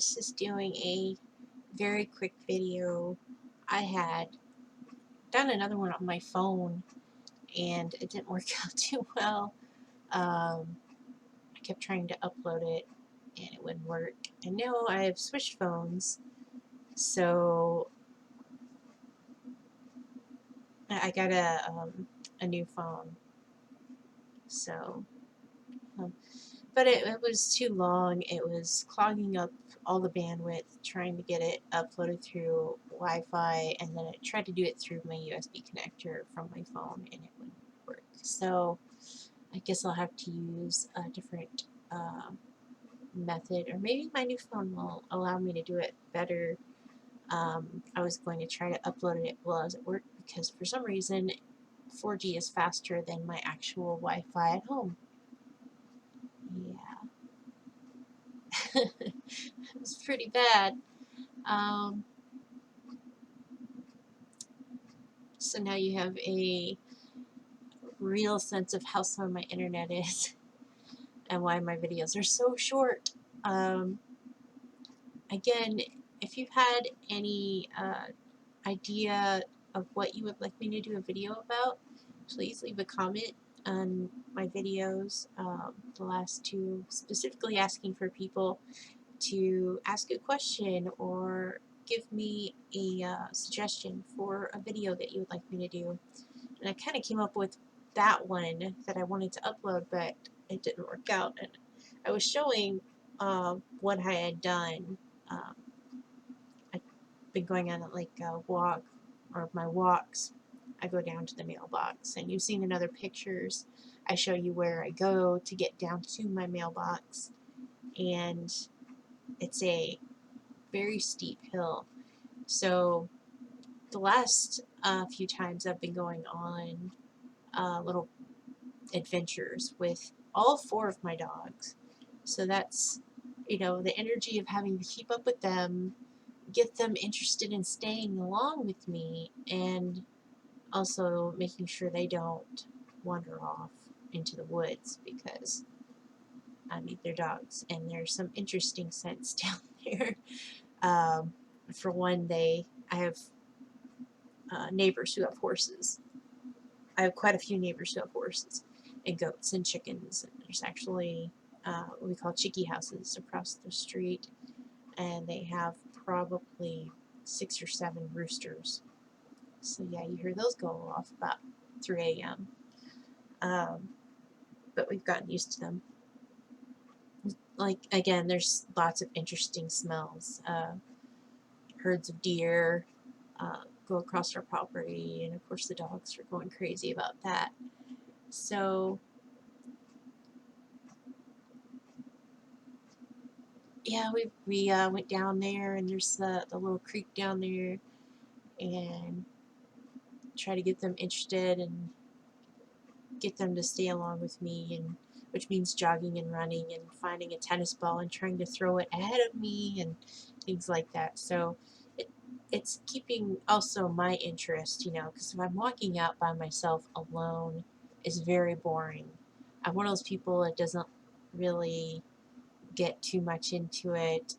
guys, just doing a very quick video. I had done another one on my phone and it didn't work out too well. I kept trying to upload it and it wouldn't work. And now I have switched phones, so I got a new phone. So, but it was too long. It was clogging up all the bandwidth trying to get it uploaded through Wi-Fi, and then I tried to do it through my USB connector from my phone and it wouldn't work. So I guess I'll have to use a different method, or maybe my new phone will allow me to do it better. I was going to try to upload it while I was at work because for some reason 4G is faster than my actual Wi-Fi at home. Yeah. It's pretty bad. So now you have a real sense of how slow my internet is and why my videos are so short. Again, if you've had any idea of what you would like me to do a video about, please leave a comment on my videos. The last two specifically asking for people to ask a question or give me a suggestion for a video that you would like me to do. And I kind of came up with that one that I wanted to upload, but it didn't work out. And I was showing what I had done. I've been going on like a walk, or my walks. I go down to the mailbox, and you've seen in other pictures. I show you where I go to get down to my mailbox, and it's a very steep hill. So the last few times I've been going on little adventures with all four of my dogs. So that's, the energy of having to keep up with them, get them interested in staying along with me, and also making sure they don't wander off into the woods, because I mean, they're dogs and there's some interesting scents down there. For one, I have neighbors who have horses. I have quite a few neighbors who have horses and goats and chickens. And there's actually what we call chickie houses across the street, and they have probably 6 or 7 roosters. So yeah, you hear those go off about 3 a.m. But we've gotten used to them. Like, again, there's lots of interesting smells. Herds of deer go across our property, and of course the dogs are going crazy about that. So yeah, we went down there, and there's the little creek down there, and try to get them interested and get them to stay along with me, and which means jogging and running and finding a tennis ball and trying to throw it ahead of me and things like that. So it's keeping also my interest, because if I'm walking out by myself alone, it's very boring. I'm one of those people that doesn't really get too much into it.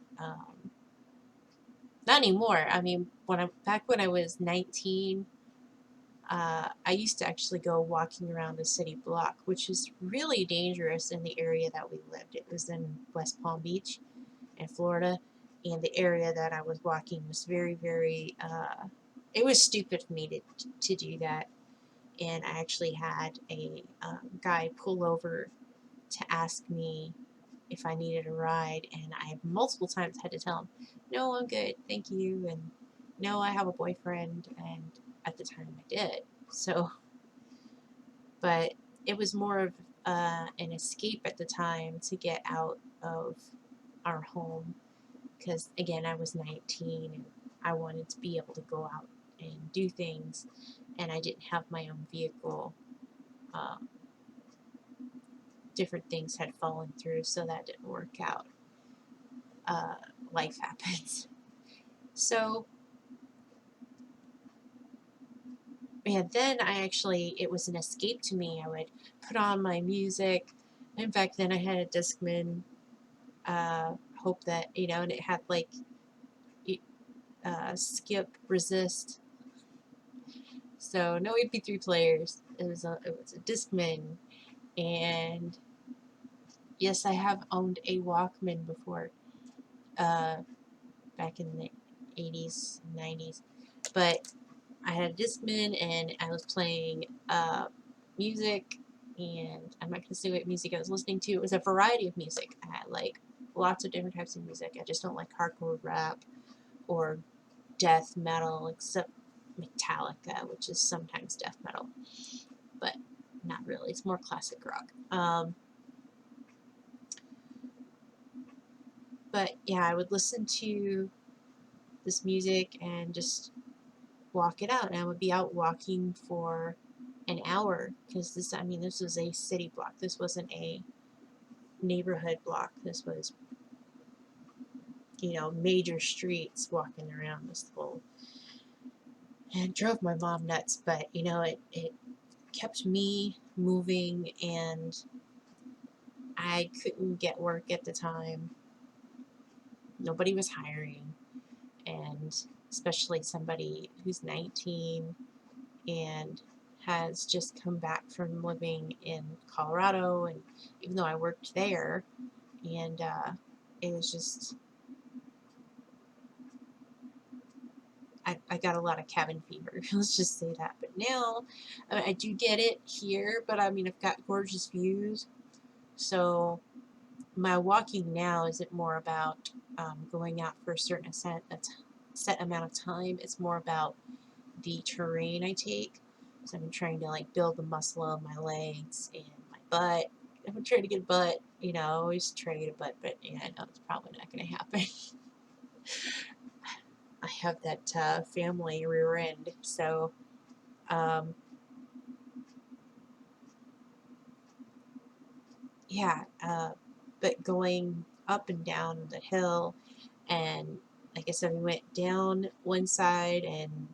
Not anymore. I mean, back when I was 19, I used to actually go walking around the city block, which is really dangerous in the area that we lived. It was in West Palm Beach in Florida, and the area that I was walking was very, very, it was stupid for me to do that. And I actually had a guy pull over to ask me if I needed a ride, and I multiple times had to tell him, no, I'm good, thank you, and no, I have a boyfriend, and at the time I did. So, but it was more of an escape at the time to get out of our home, because again, I was 19 and I wanted to be able to go out and do things, and I didn't have my own vehicle. Different things had fallen through, so that didn't work out. Life happens. So yeah, then it was an escape to me. I would put on my music. In fact, then I had a Discman hope that, you know, and it had like skip, resist. So no MP3 players. It was a Discman, and yes, I have owned a Walkman before, back in the 80s, 90s, but I had a Discman and I was playing music, and I'm not going to say what music I was listening to. It was a variety of music. I had like lots of different types of music. I just don't like hardcore rap or death metal, except Metallica, which is sometimes death metal, but not really. It's more classic rock. But yeah, I would listen to this music and just walk it out. And I would be out walking for an hour, because this, I mean, this was a city block. This wasn't a neighborhood block. This was, you know, major streets, walking around this whole, and it drove my mom nuts. But you know, it kept me moving, and I couldn't get work at the time. Nobody was hiring, and especially somebody who's 19 and has just come back from living in Colorado, and even though I worked there, and it was just, I got a lot of cabin fever. Let's just say that. But now, I mean, I do get it here, but I mean, I've got gorgeous views, so my walking now isn't more about going out for a certain set amount of time. It's more about the terrain I take. So I'm trying to like build the muscle of my legs and my butt. I'm trying to get a butt, you know, I always try to get a butt, but yeah, I know it's probably not going to happen. I have that family rear end, so um, yeah, but going up and down the hill, and like I said, we went down one side and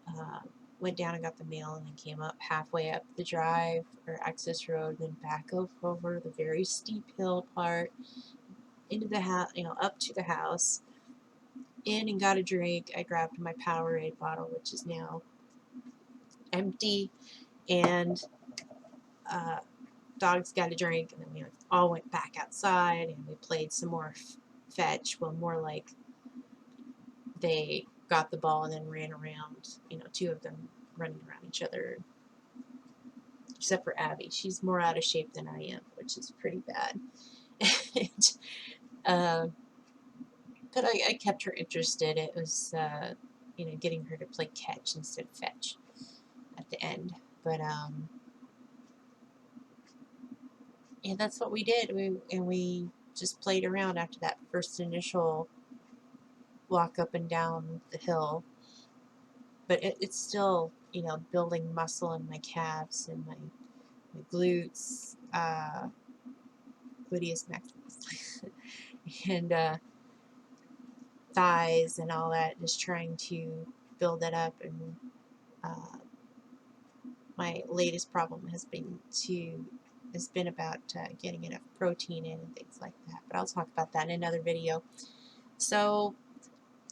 uh, went down and got the mail, and then came up halfway up the drive or access road, then back over the very steep hill part into the house, you know, up to the house, in and got a drink. I grabbed my Powerade bottle, which is now empty, and uh, dogs got a drink, and then we all went back outside and we played some more fetch. Well, more like they got the ball and then ran around, you know, two of them running around each other, except for Abby. She's more out of shape than I am, which is pretty bad. and, uh, but I kept her interested. It was, you know, getting her to play catch instead of fetch at the end. But yeah, that's what we did. We just played around after that first initial walk up and down the hill. But it's still, you know, building muscle in my calves and my glutes, gluteus maximus, and thighs and all that. Just trying to build it up. And uh, my latest problem has been about getting enough protein in and things like that. But I'll talk about that in another video. So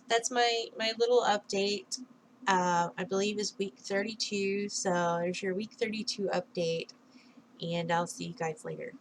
that's my little update. I believe is week 32. So there's your week 32 update, and I'll see you guys later.